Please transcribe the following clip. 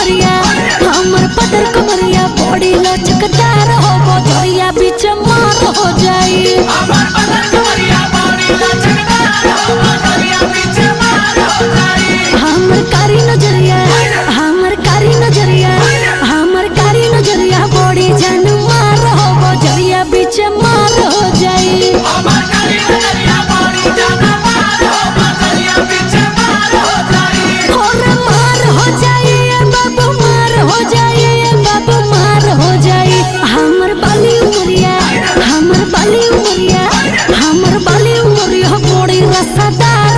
उमरिया हमर पतर कमरिया बॉडी लचकदार हो बजरिया बीच मार हो जाई हमर पतर कमरिया बॉडी लचकदार हो बजरिया बीच मार हो जाई हमर कारी नजरिया बॉडी जान मार हो बजरिया बीच मार हो जाई हमर कारी नजरिया बॉडी जान मार हो बजरिया बीच मार हो जाई और मार हो जाई बाबू मार हो जाई बाबू मार हो जाई हमर बाली उमरिया बॉडी रसदार